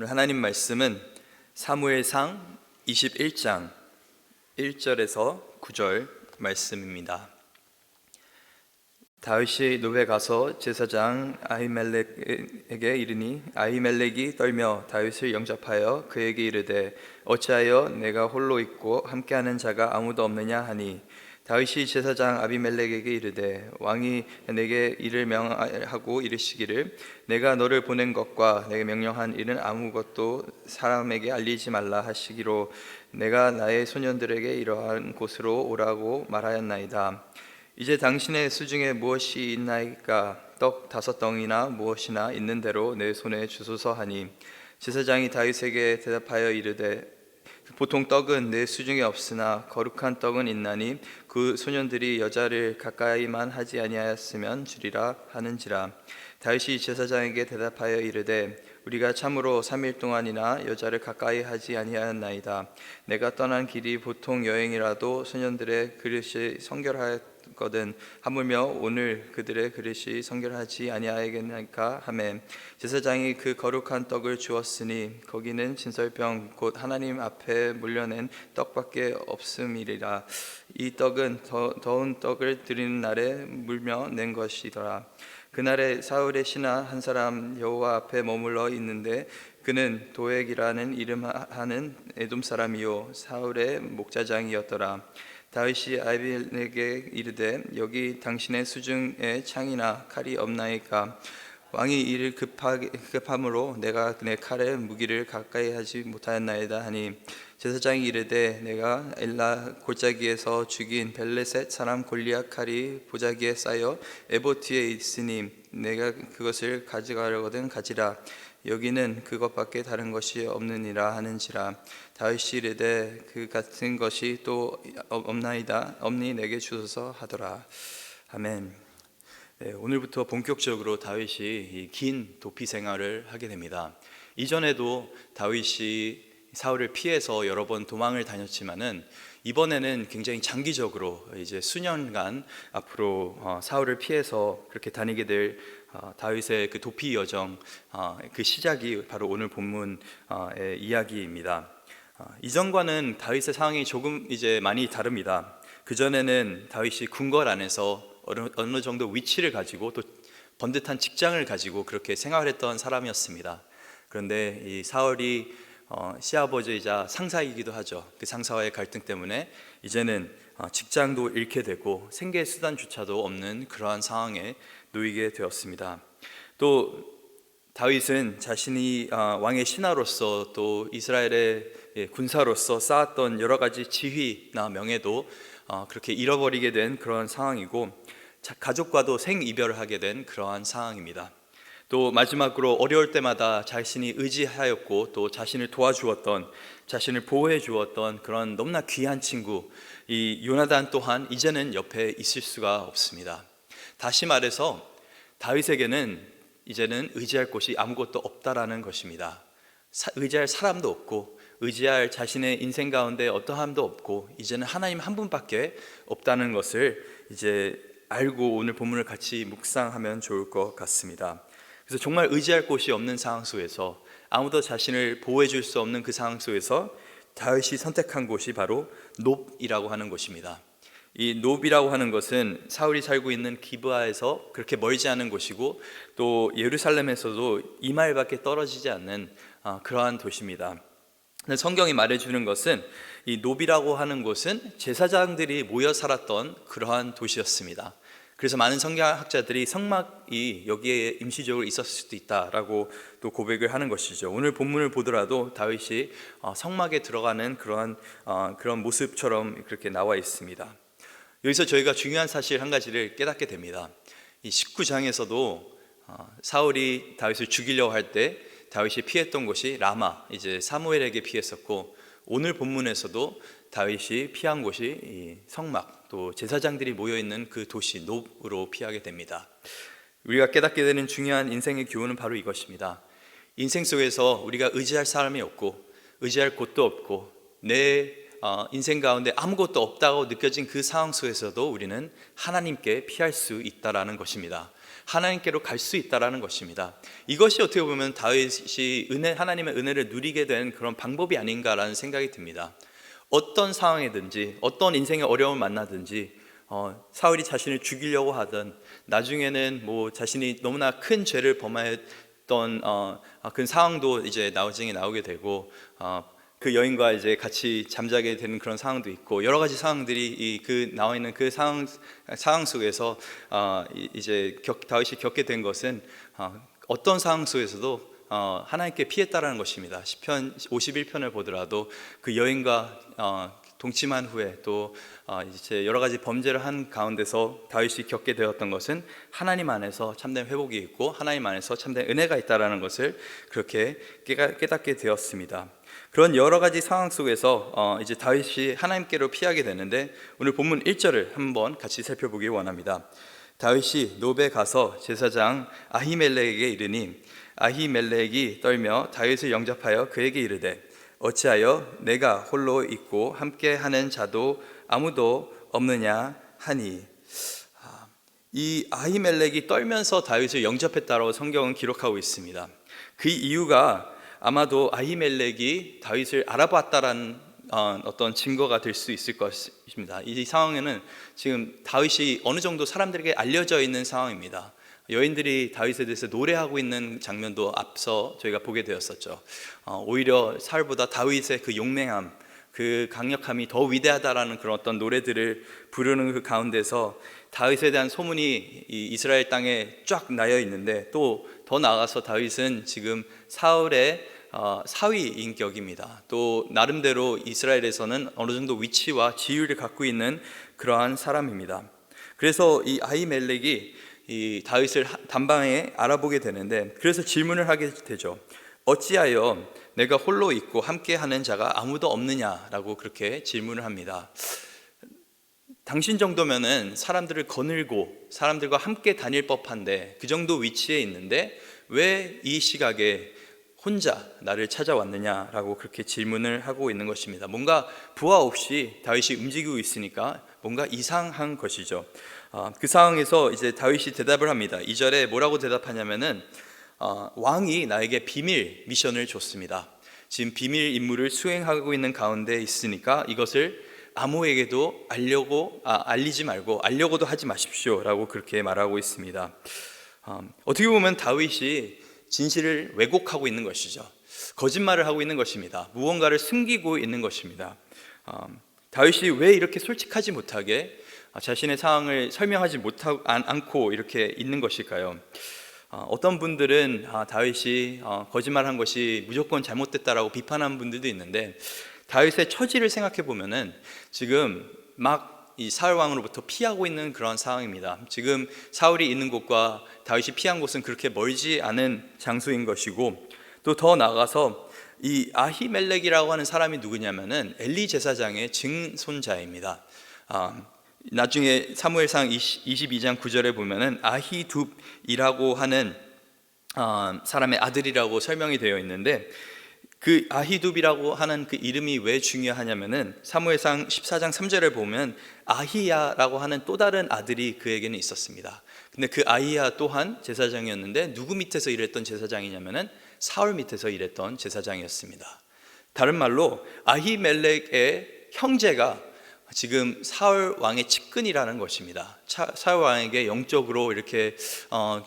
오늘 하나님 말씀은 사무엘상 21장 1절에서 9절 말씀입니다. 다윗이 노베 가서 제사장 아히멜렉에게 이르니 아히멜렉이 떨며 다윗을 영접하여 그에게 이르되 어찌하여 내가 홀로 있고 함께하는 자가 아무도 없느냐 하니 다윗이 제사장 아비멜렉에게 이르되 왕이 내게 이를 명하고 이르시기를 내가 너를 보낸 것과 내게 명령한 일은 아무것도 사람에게 알리지 말라 하시기로 내가 나의 소년들에게 이러한 곳으로 오라고 말하였나이다. 이제 당신의 수중에 무엇이 있나이까? 떡 5덩이나 무엇이나 있는 대로 내 손에 주소서 하니 제사장이 다윗에게 대답하여 이르되 보통 떡은 내 수중에 없으나 거룩한 떡은 있나니 그 소년들이 여자를 가까이만 하지 아니하였으면 주리라 하는지라. 다윗이 제사장에게 대답하여 이르되 우리가 참으로 3일 동안이나 여자를 가까이 하지 아니하였나이다. 내가 떠난 길이 보통 여행이라도 소년들의 그릇이 성결하였거든 하물며 오늘 그들의 그릇이 성결하지 아니하겠나이까 하매 제사장이 그 거룩한 떡을 주었으니 거기는 진설병 곧 하나님 앞에 물려낸 떡밖에 없음이리라. 이 떡은 더운 떡을 드리는 날에 물며 낸 것이더라. 그날에 사울의 신하 한 사람 여호와 앞에 머물러 있는데 그는 도액이라는 이름하는 에돔 사람이요 사울의 목자장이었더라. 다윗이 아비멜렉에게 이르되 여기 당신의 수중에 창이나 칼이 없나이까? 왕이 이를 급함으로 내가 내 칼에 무기를 가까이 하지 못하였나이다 하니 제사장이 이르되 내가 엘라 골짜기에서 죽인 벨레셋 사람 골리앗 칼이 보자기에 쌓여 에봇 뒤에 있으니 내가 그것을 가져가려거든 가지라. 여기는 그것밖에 다른 것이 없느니라 하는지라. 다윗이 이르되 그 같은 것이 또 없나이다. 없니 내게 주소서 하더라. 아멘. 네, 오늘부터 본격적으로 다윗이 이 긴 도피 생활을 하게 됩니다. 이전에도 다윗이 사울을 피해서 여러 번 도망을 다녔지만은 이번에는 굉장히 장기적으로 이제 수년간 앞으로 사울을 피해서 그렇게 다니게 될 다윗의 그 도피 여정, 그 시작이 바로 오늘 본문의 이야기입니다. 이전과는 다윗의 상황이 조금 이제 많이 다릅니다. 그 전에는 다윗이 궁궐 안에서 어느 정도 위치를 가지고 또 번듯한 직장을 가지고 그렇게 생활했던 사람이었습니다. 그런데 이 사울이 시아버지이자 상사이기도 하죠. 그 상사와의 갈등 때문에 이제는 직장도 잃게 되고 생계 수단조차도 없는 그러한 상황에 놓이게 되었습니다. 또 다윗은 자신이 왕의 신하로서 또 이스라엘의 군사로서 쌓았던 여러 가지 지위나 명예도 그렇게 잃어버리게 된 그런 상황이고 가족과도 생이별을 하게 된 그러한 상황입니다. 또 마지막으로 어려울 때마다 자신이 의지하였고 또 자신을 도와주었던, 자신을 보호해 주었던 그런 너무나 귀한 친구 이 요나단 또한 이제는 옆에 있을 수가 없습니다. 다시 말해서 다윗에게는 이제는 의지할 곳이 아무것도 없다라는 것입니다. 의지할 사람도 없고 의지할 자신의 인생 가운데 어떠함도 없고 이제는 하나님 한 분밖에 없다는 것을 이제 알고 오늘 본문을 같이 묵상하면 좋을 것 같습니다. 그래서 정말 의지할 곳이 없는 상황 속에서 아무도 자신을 보호해 줄 수 없는 그 상황 속에서 다윗이 선택한 곳이 바로 놉이라고 하는 곳입니다. 이 놉이라고 하는 것은 사울이 살고 있는 기브아에서 그렇게 멀지 않은 곳이고 또 예루살렘에서도 2마일밖에 떨어지지 않는 그러한 도시입니다. 성경이 말해주는 것은 이 놉이라고 하는 곳은 제사장들이 모여 살았던 그러한 도시였습니다. 그래서 많은 성경학자들이 성막이 여기에 임시적으로 있었을 수도 있다라고 또 고백을 하는 것이죠. 오늘 본문을 보더라도 다윗이 성막에 들어가는 그런 모습처럼 그렇게 나와 있습니다. 여기서 저희가 중요한 사실 한 가지를 깨닫게 됩니다. 이 19장에서도 사울이 다윗을 죽이려고 할 때 다윗이 피했던 곳이 라마, 이제 사무엘에게 피했었고 오늘 본문에서도 다윗이 피한 곳이 이 성막, 또 제사장들이 모여있는 그 도시 놉으로 피하게 됩니다. 우리가 깨닫게 되는 중요한 인생의 교훈은 바로 이것입니다. 인생 속에서 우리가 의지할 사람이 없고 의지할 곳도 없고 내 인생 가운데 아무것도 없다고 느껴진 그 상황 속에서도 우리는 하나님께 피할 수 있다라는 것입니다. 하나님께로 갈 수 있다라는 것입니다. 이것이 어떻게 보면 다윗이 하나님의 은혜를 누리게 된 그런 방법이 아닌가라는 생각이 듭니다. 어떤 상황이든지 어떤 인생의 어려움을 만나든지 사울이 자신을 죽이려고 하든 나중에는 뭐 자신이 너무나 큰 죄를 범했던 그 상황도 이제 나중에 나오게 되고 그 여인과 이제 같이 잠자게 되는 그런 상황도 있고 여러 가지 상황들이 나와 있는 그 상황 속에서 이제 다윗이 겪게 된 것은 어떤 상황 속에서도 하나님께 피했다라는 것입니다. 시편 51편을 보더라도 그 여인과 동침한 후에 또 이제 여러 가지 범죄를 한 가운데서 다윗이 겪게 되었던 것은 하나님 안에서 참된 회복이 있고 하나님 안에서 참된 은혜가 있다라는 것을 그렇게 깨닫게 되었습니다. 그런 여러 가지 상황 속에서 이제 다윗이 하나님께로 피하게 되는데 오늘 본문 1절을 한번 같이 살펴보기 원합니다. 다윗이 노베 가서 제사장 아히멜렉에게 이르니 아히멜렉이 떨며 다윗을 영접하여 그에게 이르되 어찌하여 내가 홀로 있고 함께하는 자도 아무도 없느냐 하니. 이 아히멜렉이 떨면서 다윗을 영접했다고 성경은 기록하고 있습니다. 그 이유가 아마도 아히멜렉이 다윗을 알아봤다라는 어떤 증거가 될 수 있을 것입니다. 이 상황에는 지금 다윗이 어느 정도 사람들에게 알려져 있는 상황입니다. 여인들이 다윗에 대해서 노래하고 있는 장면도 앞서 저희가 보게 되었었죠. 오히려 사울보다 다윗의 그 용맹함, 그 강력함이 더 위대하다라는 그런 어떤 노래들을 부르는 그 가운데서 다윗에 대한 소문이 이 이스라엘 땅에 쫙 나여 있는데 또 더 나아가서 다윗은 지금 사울의 사위 인격입니다. 또 나름대로 이스라엘에서는 어느 정도 위치와 지위를 갖고 있는 그러한 사람입니다. 그래서 이 아히멜렉이 이 다윗을 단방에 알아보게 되는데 그래서 질문을 하게 되죠. 어찌하여 내가 홀로 있고 함께하는 자가 아무도 없느냐라고 그렇게 질문을 합니다. 당신 정도면은 사람들을 거느리고 사람들과 함께 다닐 법한데 그 정도 위치에 있는데 왜 이 시각에 혼자 나를 찾아왔느냐라고 그렇게 질문을 하고 있는 것입니다. 뭔가 부하 없이 다윗이 움직이고 있으니까 뭔가 이상한 것이죠. 그 상황에서 이제 다윗이 대답을 합니다. 2절에 뭐라고 대답하냐면은 왕이 나에게 비밀 미션을 줬습니다. 지금 비밀 임무를 수행하고 있는 가운데 있으니까 이것을 아무에게도 알리지 말고 알려고도 하지 마십시오라고 그렇게 말하고 있습니다. 어떻게 보면 다윗이 진실을 왜곡하고 있는 것이죠. 거짓말을 하고 있는 것입니다. 무언가를 숨기고 있는 것입니다. 다윗이 왜 이렇게 솔직하지 못하게 자신의 상황을 설명하지 않고 이렇게 있는 것일까요? 어떤 분들은 다윗이 거짓말한 것이 무조건 잘못됐다라고 비판하는 분들도 있는데 다윗의 처지를 생각해 보면은 지금 막 이 사울 왕으로부터 피하고 있는 그런 상황입니다. 지금 사울이 있는 곳과 다윗이 피한 곳은 그렇게 멀지 않은 장소인 것이고 또 더 나아가서 이 아히멜렉이라고 하는 사람이 누구냐면은 엘리 제사장의 증손자입니다. 나중에 사무엘상 22장 9절에 보면은 아히둡이라고 하는 사람의 아들이라고 설명이 되어 있는데 그 아히둡이라고 하는 그 이름이 왜 중요하냐면은 사무엘상 14장 3절에 보면 아히야라고 하는 또 다른 아들이 그에게는 있었습니다. 근데 그 아히야 또한 제사장이었는데 누구 밑에서 일했던 제사장이냐면은 사울 밑에서 일했던 제사장이었습니다. 다른 말로 아히멜렉의 형제가 지금 사울 왕의 측근이라는 것입니다. 사울 왕에게 영적으로 이렇게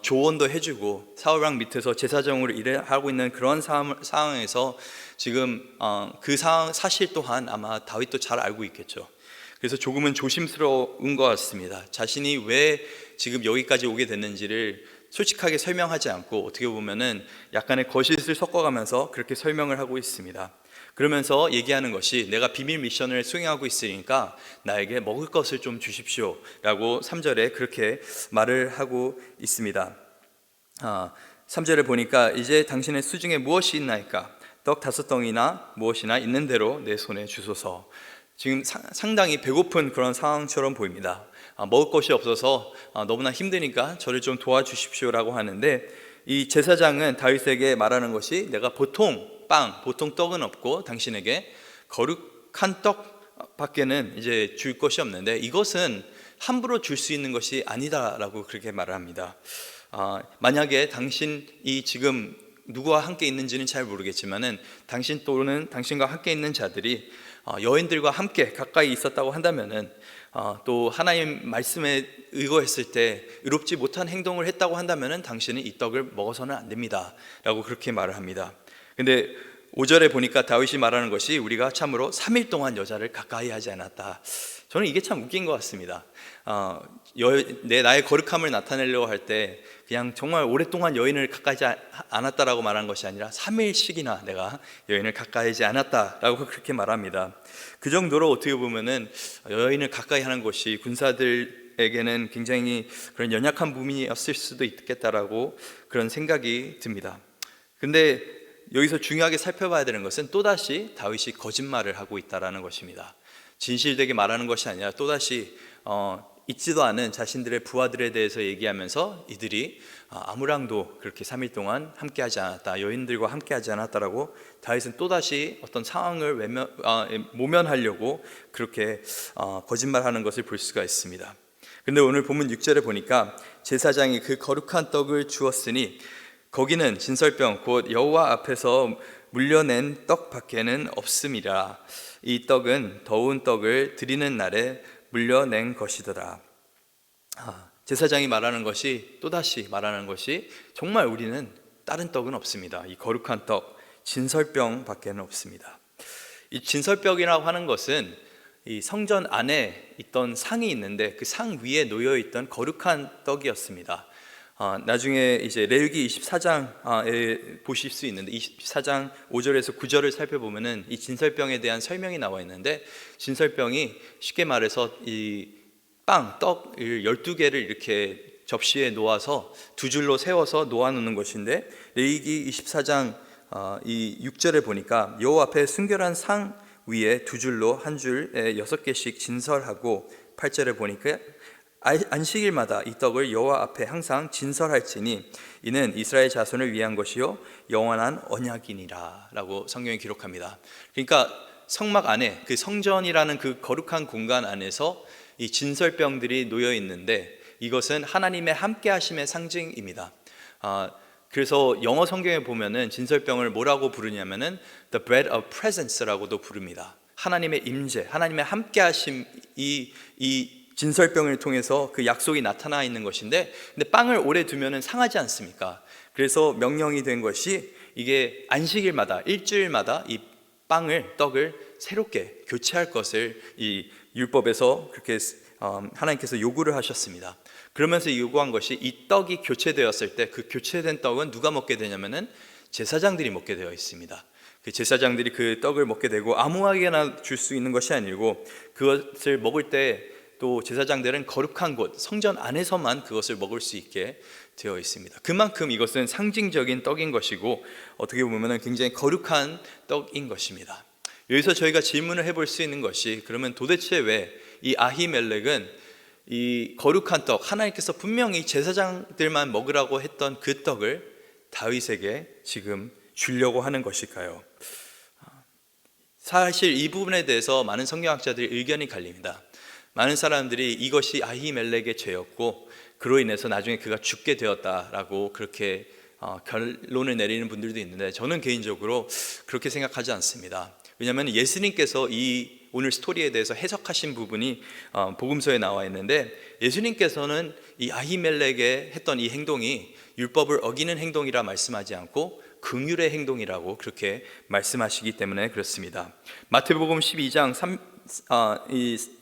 조언도 해주고 사울 왕 밑에서 제사장으로 일하고 있는 그런 상황에서 지금 그 사실 또한 아마 다윗도 잘 알고 있겠죠. 그래서 조금은 조심스러운 것 같습니다. 자신이 왜 지금 여기까지 오게 됐는지를 솔직하게 설명하지 않고 어떻게 보면은 약간의 거짓을 섞어가면서 그렇게 설명을 하고 있습니다. 그러면서 얘기하는 것이 내가 비밀 미션을 수행하고 있으니까 나에게 먹을 것을 좀 주십시오 라고 3절에 그렇게 말을 하고 있습니다. 3절에 보니까 이제 당신의 수중에 무엇이 있나이까 떡 5덩이나 무엇이나 있는 대로 내 손에 주소서. 지금 상당히 배고픈 그런 상황처럼 보입니다. 먹을 것이 없어서 너무나 힘드니까 저를 좀 도와주십시오 라고 하는데 이 제사장은 다윗에게 말하는 것이 내가 보통 떡은 없고 당신에게 거룩한 떡 밖에는 이제 줄 것이 없는데 이것은 함부로 줄 수 있는 것이 아니다라고 그렇게 말을 합니다. 만약에 당신이 지금 누구와 함께 있는지는 잘 모르겠지만은 당신 또는 당신과 함께 있는 자들이 여인들과 함께 가까이 있었다고 한다면은 또 하나님 말씀에 의거했을 때 의롭지 못한 행동을 했다고 한다면은 당신은 이 떡을 먹어서는 안 됩니다 라고 그렇게 말을 합니다. 근데 5절에 보니까 다윗이 말하는 것이 우리가 참으로 3일 동안 여자를 가까이 하지 않았다. 저는 이게 참 웃긴 것 같습니다. 나의 거룩함을 나타내려고 할 때 그냥 정말 오랫동안 여인을 가까이 하지 않았다라고 말한 것이 아니라 3일씩이나 내가 여인을 가까이 하지 않았다라고 그렇게 말합니다. 그 정도로 어떻게 보면은 여인을 가까이 하는 것이 군사들에게는 굉장히 그런 연약한 부분이었을 수도 있겠다라고 그런 생각이 듭니다. 근데 여기서 중요하게 살펴봐야 되는 것은 또다시 다윗이 거짓말을 하고 있다는 것입니다. 진실되게 말하는 것이 아니라 또다시 있지도 않은 자신들의 부하들에 대해서 얘기하면서 이들이 아무랑도 그렇게 3일 동안 함께하지 않았다, 여인들과 함께하지 않았다라고 다윗은 또다시 어떤 상황을 모면하려고 그렇게 거짓말하는 것을 볼 수가 있습니다. 근데 오늘 본문 6절에 보니까 제사장이 그 거룩한 떡을 주었으니 거기는 진설병 곧 여호와 앞에서 물려낸 떡 밖에는 없음이라. 이 떡은 더운 떡을 드리는 날에 물려낸 것이더라. 제사장이 말하는 것이 또다시 말하는 것이 정말 우리는 다른 떡은 없습니다. 이 거룩한 떡 진설병 밖에는 없습니다. 이 진설병이라고 하는 것은 이 성전 안에 있던 상이 있는데 그 상 위에 놓여 있던 거룩한 떡이었습니다. 나중에 이제 레위기 24장에 보실 수 있는데 24장 5절에서 9절을 살펴보면은 이 진설병에 대한 설명이 나와 있는데 진설병이 쉽게 말해서 이 떡 12개를 이렇게 접시에 놓아서 두 줄로 세워서 놓아 놓는 것인데 레위기 24장 이 6절에 보니까 여호와 앞에 순결한 상 위에 두 줄로 한 줄에 6개씩 진설하고 8절에 보니까 안식일마다 이 떡을 여호와 앞에 항상 진설할지니 이는 이스라엘 자손을 위한 것이요 영원한 언약이니라 라고 성경이 기록합니다. 그러니까 성막 안에 그 성전이라는 그 거룩한 공간 안에서 이 진설병들이 놓여 있는데 이것은 하나님의 함께 하심의 상징입니다. 그래서 영어 성경에 보면은 진설병을 뭐라고 부르냐면은 the bread of presence라고도 부릅니다. 하나님의 임재, 하나님의 함께 하심 이 진설병을 통해서 그 약속이 나타나 있는 것인데 근데 빵을 오래 두면은 상하지 않습니까? 그래서 명령이 된 것이 이게 안식일마다 일주일마다 이 떡을 새롭게 교체할 것을 이 율법에서 그렇게 하나님께서 요구를 하셨습니다. 그러면서 요구한 것이 이 떡이 교체되었을 때 그 교체된 떡은 누가 먹게 되냐면은 제사장들이 먹게 되어 있습니다. 그 제사장들이 그 떡을 먹게 되고 아무에게나 줄 수 있는 것이 아니고 그것을 먹을 때 또 제사장들은 거룩한 곳 성전 안에서만 그것을 먹을 수 있게 되어 있습니다. 그만큼 이것은 상징적인 떡인 것이고 어떻게 보면 굉장히 거룩한 떡인 것입니다. 여기서 저희가 질문을 해볼 수 있는 것이 그러면 도대체 왜 이 아히멜렉은 이 거룩한 떡 하나님께서 분명히 제사장들만 먹으라고 했던 그 떡을 다윗에게 지금 주려고 하는 것일까요? 사실 이 부분에 대해서 많은 성경학자들이 의견이 갈립니다. 많은 사람들이 이것이 아히멜렉의 죄였고 그로 인해서 나중에 그가 죽게 되었다라고 그렇게 결론을 내리는 분들도 있는데 저는 개인적으로 그렇게 생각하지 않습니다. 왜냐하면 예수님께서 이 오늘 스토리에 대해서 해석하신 부분이 복음서에 나와 있는데 예수님께서는 이 아히멜렉의 했던 이 행동이 율법을 어기는 행동이라 말씀하지 않고 긍휼의 행동이라고 그렇게 말씀하시기 때문에 그렇습니다. 마태복음 12장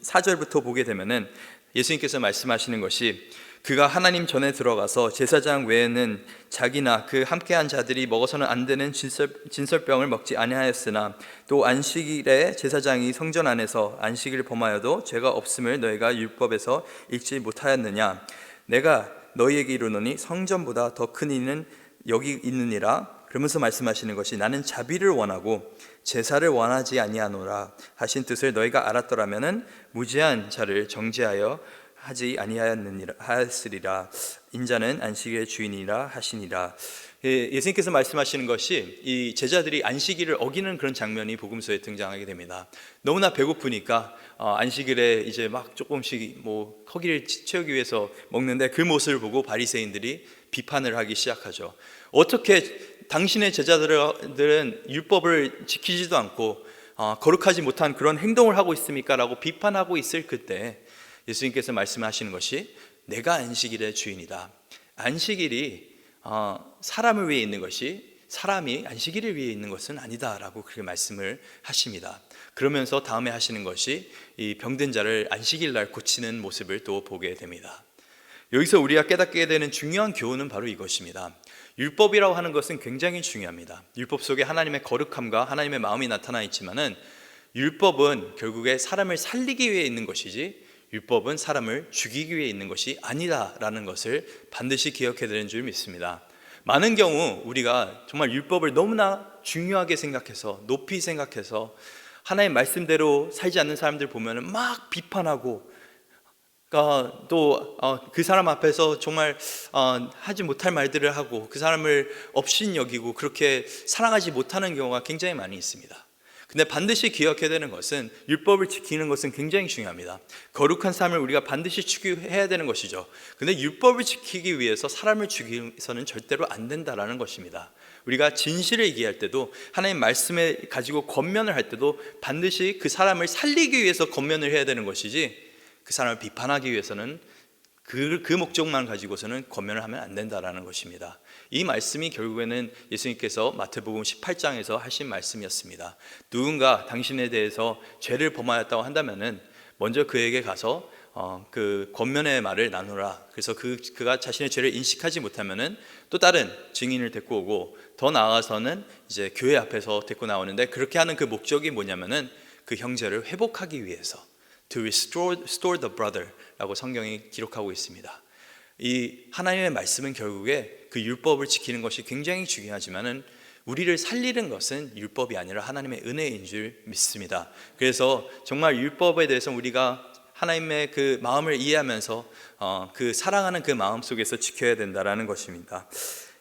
4절부터 보게 되면은 예수님께서 말씀하시는 것이 그가 하나님 전에 들어가서 제사장 외에는 자기나 그 함께한 자들이 먹어서는 안 되는 진설병을 먹지 아니하였으나 또 안식일에 제사장이 성전 안에서 안식일을 범하여도 죄가 없음을 너희가 율법에서 읽지 못하였느냐. 내가 너희에게 이르노니 성전보다 더 큰 이는 여기 있느니라. 그러면서 말씀하시는 것이 나는 자비를 원하고 제사를 원하지 아니하노라 하신 뜻을 너희가 알았더라면은 무죄한 자를 정죄하여 하지 아니하였으리라. 인자는 안식일의 주인이라 하시니라. 예수님께서 말씀하시는 것이 이 제자들이 안식일을 어기는 그런 장면이 복음서에 등장하게 됩니다. 너무나 배고프니까 안식일에 이제 막 조금씩 허기를 채우기 위해서 먹는데 그 모습을 보고 바리새인들이 비판을 하기 시작하죠. 어떻게 당신의 제자들은 율법을 지키지도 않고 거룩하지 못한 그런 행동을 하고 있습니까? 라고 비판하고 있을 그때 예수님께서 말씀하시는 것이 내가 안식일의 주인이다. 안식일이 사람을 위해 있는 것이 사람이 안식일을 위해 있는 것은 아니다 라고 그렇게 말씀을 하십니다. 그러면서 다음에 하시는 것이 이 병든 자를 안식일 날 고치는 모습을 또 보게 됩니다. 여기서 우리가 깨닫게 되는 중요한 교훈은 바로 이것입니다. 율법이라고 하는 것은 굉장히 중요합니다. 율법 속에 하나님의 거룩함과 하나님의 마음이 나타나 있지만은 율법은 결국에 사람을 살리기 위해 있는 것이지 율법은 사람을 죽이기 위해 있는 것이 아니다라는 것을 반드시 기억해야 되는 줄 믿습니다. 많은 경우 우리가 정말 율법을 너무나 중요하게 생각해서 높이 생각해서 하나님의 말씀대로 살지 않는 사람들 보면은 막 비판하고 또 그 사람 앞에서 정말 하지 못할 말들을 하고 그 사람을 업신여기고 그렇게 사랑하지 못하는 경우가 굉장히 많이 있습니다. 근데 반드시 기억해야 되는 것은 율법을 지키는 것은 굉장히 중요합니다. 거룩한 삶을 우리가 반드시 추구해야 되는 것이죠. 근데 율법을 지키기 위해서 사람을 죽이서는 절대로 안 된다라는 것입니다. 우리가 진실을 얘기할 때도 하나님 말씀에 가지고 권면을 할 때도 반드시 그 사람을 살리기 위해서 권면을 해야 되는 것이지 그 사람을 비판하기 위해서는 그 목적만 가지고서는 권면을 하면 안 된다라는 것입니다. 이 말씀이 결국에는 예수님께서 마태복음 18장에서 하신 말씀이었습니다. 누군가 당신에 대해서 죄를 범하였다고 한다면은 먼저 그에게 가서 그 권면의 말을 나누라. 그래서 그가 자신의 죄를 인식하지 못하면은 또 다른 증인을 데리고 오고 더 나아가서는 이제 교회 앞에서 데리고 나오는데 그렇게 하는 그 목적이 뭐냐면은 그 형제를 회복하기 위해서 to restore the brother 라고 성경이 기록하고 있습니다. 이 하나님의 말씀은 결국에 그 율법을 지키는 것이 굉장히 중요하지만은 우리를 살리는 것은 율법이 아니라 하나님의 은혜인 줄 믿습니다. 그래서 정말 율법에 대해서 우리가 하나님의 그 마음을 이해하면서 그 사랑하는 그 마음 속에서 지켜야 된다라는 것입니다.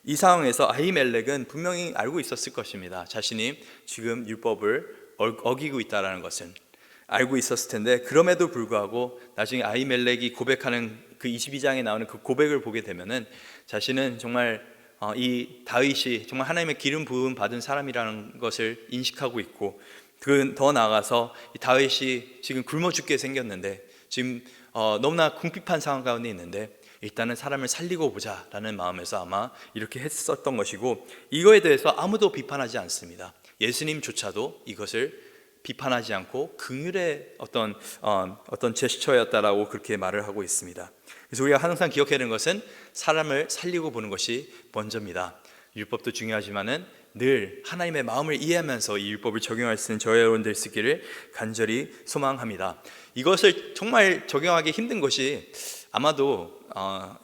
이 상황에서 아히멜렉은 분명히 알고 있었을 것입니다. 자신이 지금 율법을 어기고 있다라는 것은 알고 있었을 텐데 그럼에도 불구하고 나중에 아히멜렉이 고백하는 그 22장에 나오는 그 고백을 보게 되면은 자신은 정말 이 다윗이 정말 하나님의 기름 부음 받은 사람이라는 것을 인식하고 있고 더 나아가서 이 다윗이 지금 굶어 죽게 생겼는데 지금 너무나 궁핍한 상황 가운데 있는데 일단은 사람을 살리고 보자라는 마음에서 아마 이렇게 했었던 것이고 이거에 대해서 아무도 비판하지 않습니다. 예수님조차도 이것을 비판하지 않고 긍휼의 어떤 제스처였다라고 그렇게 말을 하고 있습니다. 그래서 우리가 항상 기억해야 하는 것은 사람을 살리고 보는 것이 먼저입니다. 율법도 중요하지만은 늘 하나님의 마음을 이해하면서 이 율법을 적용할 수 있는 저와 여러분 될 수 있기를 간절히 소망합니다. 이것을 정말 적용하기 힘든 것이 아마도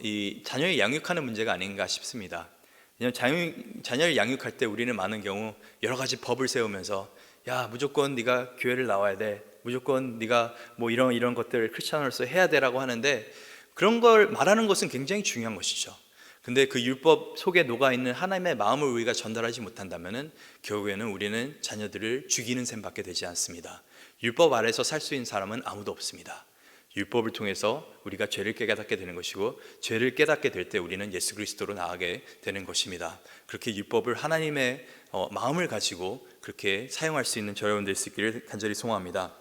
이 자녀를 양육하는 문제가 아닌가 싶습니다. 왜냐하면 자녀를 양육할 때 우리는 많은 경우 여러 가지 법을 세우면서 야 무조건 네가 교회를 나와야 돼, 무조건 네가 뭐 이런 것들을 크리스찬으로서 해야 되라고 하는데 그런 걸 말하는 것은 굉장히 중요한 것이죠. 근데 그 율법 속에 녹아있는 하나님의 마음을 우리가 전달하지 못한다면 결국에는 우리는 자녀들을 죽이는 셈밖에 되지 않습니다. 율법 아래서 살 수 있는 사람은 아무도 없습니다. 율법을 통해서 우리가 죄를 깨닫게 되는 것이고 죄를 깨닫게 될 때 우리는 예수 그리스도로 나아가게 되는 것입니다. 그렇게 율법을 하나님의 마음을 가지고 그렇게 사용할 수 있는 저와 여러분 될 수 있기를 간절히 소망합니다.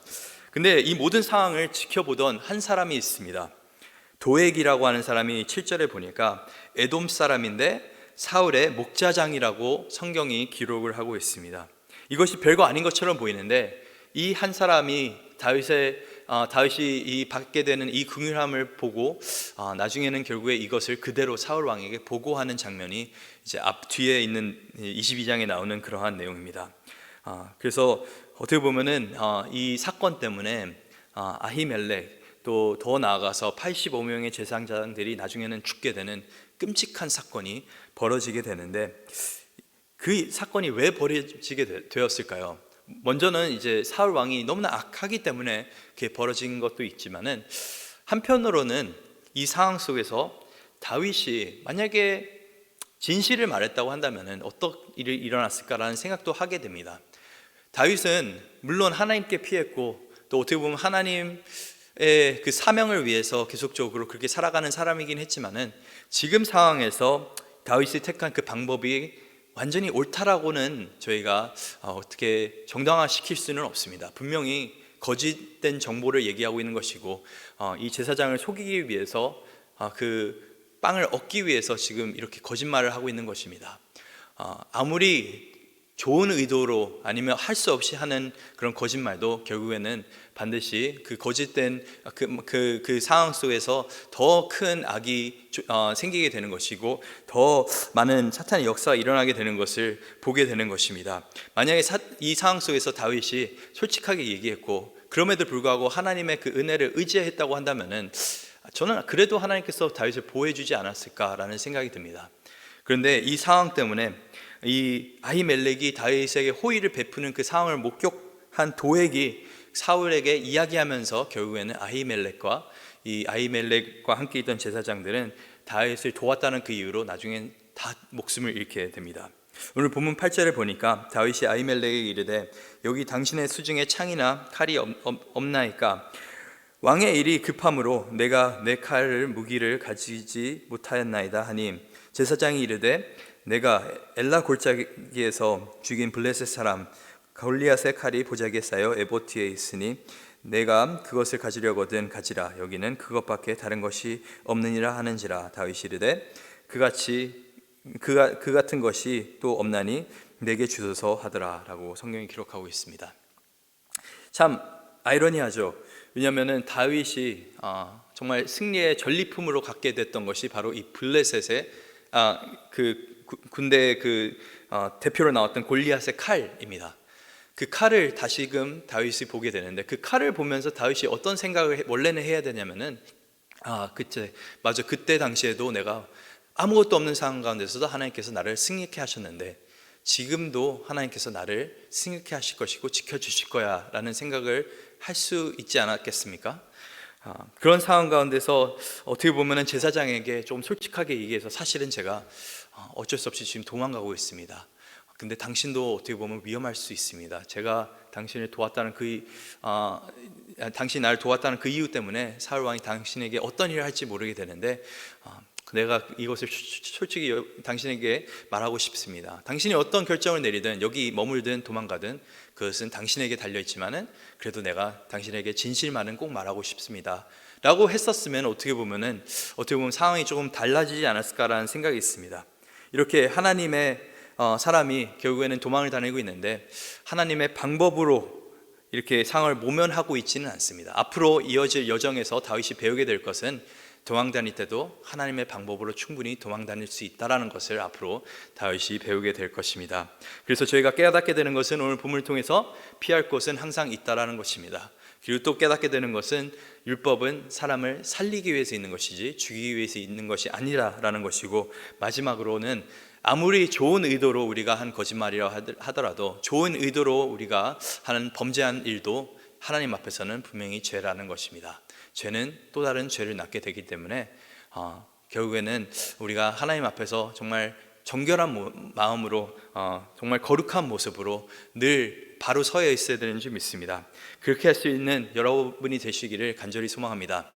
근데 이 모든 상황을 지켜보던 한 사람이 있습니다. 도액이라고 하는 사람이 7절에 보니까 에돔 사람인데 사울의 목자장이라고 성경이 기록을 하고 있습니다. 이것이 별거 아닌 것처럼 보이는데 이 한 사람이 다윗이 이 받게 되는 이 긍휼함을 보고 나중에는 결국에 이것을 그대로 사울 왕에게 보고하는 장면이 이제 앞 뒤에 있는 22장에 나오는 그러한 내용입니다. 그래서 어떻게 보면은 이 사건 때문에 아히멜렉 또 더 나아가서 85명의 제사장들이 나중에는 죽게 되는 끔찍한 사건이 벌어지게 되는데 그 사건이 왜 벌어지게 되었을까요? 먼저는 이제 사울 왕이 너무나 악하기 때문에 그게 벌어진 것도 있지만은 한편으로는 이 상황 속에서 다윗이 만약에 진실을 말했다고 한다면은 어떤 일이 일어났을까라는 생각도 하게 됩니다. 다윗은 물론 하나님께 피했고 또 어떻게 보면 하나님의 그 사명을 위해서 계속적으로 그렇게 살아가는 사람이긴 했지만은 지금 상황에서 다윗이 택한 그 방법이 완전히 옳다라고는 저희가 어떻게 정당화시킬 수는 없습니다. 분명히 거짓된 정보를 얘기하고 있는 것이고 이 제사장을 속이기 위해서 그 빵을 얻기 위해서 지금 이렇게 거짓말을 하고 있는 것입니다. 아무리 좋은 의도로 아니면 할 수 없이 하는 그런 거짓말도 결국에는 반드시 그 거짓된 그 상황 속에서 더 큰 악이 생기게 되는 것이고 더 많은 사탄의 역사가 일어나게 되는 것을 보게 되는 것입니다. 만약에 이 상황 속에서 다윗이 솔직하게 얘기했고 그럼에도 불구하고 하나님의 그 은혜를 의지했다고 한다면은 저는 그래도 하나님께서 다윗을 보호해 주지 않았을까라는 생각이 듭니다. 그런데 이 상황 때문에 이 아히멜렉이 다윗에게 호의를 베푸는 그 상황을 목격한 도액이 사울에게 이야기하면서 결국에는 아히멜렉과 함께 있던 제사장들은 다윗을 도왔다는 그 이유로 나중엔 다 목숨을 잃게 됩니다. 오늘 본문 8절을 보니까 다윗이 아히멜렉에게 이르되 여기 당신의 수중에 창이나 칼이 없나이까 왕의 일이 급함으로 내가 내 칼을 무기를 가지지 못하였나이다 하니 제사장이 이르되 내가 엘라 골짜기에서 죽인 블레셋 사람 골리앗의 칼이 보자기에 쌓여 에봇 뒤에 있으니 내가 그것을 가지려거든 가지라 여기는 그것밖에 다른 것이 없느니라 하는지라 다윗이 이르되 그 같은 것이 또 없나니 내게 주소서 하더라 라고 성경이 기록하고 있습니다. 참 아이러니하죠. 왜냐하면 다윗이 정말 승리의 전리품으로 갖게 됐던 것이 바로 이 블레셋의 그 군대의 대표로 나왔던 골리앗의 칼입니다. 그 칼을 다시금 다윗이 보게 되는데 그 칼을 보면서 다윗이 어떤 생각을 원래는 해야 되냐면은 그때 당시에도 내가 아무것도 없는 상황 가운데서도 하나님께서 나를 승리케 하셨는데 지금도 하나님께서 나를 승리케 하실 것이고 지켜주실 거야 라는 생각을 할 수 있지 않았겠습니까? 그런 상황 가운데서 어떻게 보면 제사장에게 좀 솔직하게 얘기해서 사실은 제가 어쩔 수 없이 지금 도망가고 있습니다. 근데 당신도 어떻게 보면 위험할 수 있습니다. 제가 당신을 도왔다는 당신이 나를 도왔다는 그 이유 때문에 사울 왕이 당신에게 어떤 일을 할지 모르게 되는데 내가 이것을 솔직히 당신에게 말하고 싶습니다. 당신이 어떤 결정을 내리든 여기 머물든 도망가든 그것은 당신에게 달려있지만은 그래도 내가 당신에게 진실만은 꼭 말하고 싶습니다 라고 했었으면 어떻게 보면 상황이 조금 달라지지 않았을까라는 생각이 있습니다. 이렇게 하나님의 사람이 결국에는 도망을 다니고 있는데 하나님의 방법으로 이렇게 상황을 모면하고 있지는 않습니다. 앞으로 이어질 여정에서 다윗이 배우게 될 것은 도망 다닐 때도 하나님의 방법으로 충분히 도망 다닐 수 있다는 것을 앞으로 다윗이 배우게 될 것입니다. 그래서 저희가 깨닫게 되는 것은 오늘 본문을 통해서 피할 곳은 항상 있다라는 것입니다. 그리고 또 깨닫게 되는 것은 율법은 사람을 살리기 위해서 있는 것이지 죽이기 위해서 있는 것이 아니라라는 것이고, 마지막으로는 아무리 좋은 의도로 우리가 한 거짓말이라 하더라도 좋은 의도로 우리가 하는 범죄한 일도 하나님 앞에서는 분명히 죄라는 것입니다. 죄는 또 다른 죄를 낳게 되기 때문에 결국에는 우리가 하나님 앞에서 정말 정결한 마음으로 정말 거룩한 모습으로 늘 바로 서야 있어야 되는 줄 믿습니다. 그렇게 할 수 있는 여러분이 되시기를 간절히 소망합니다.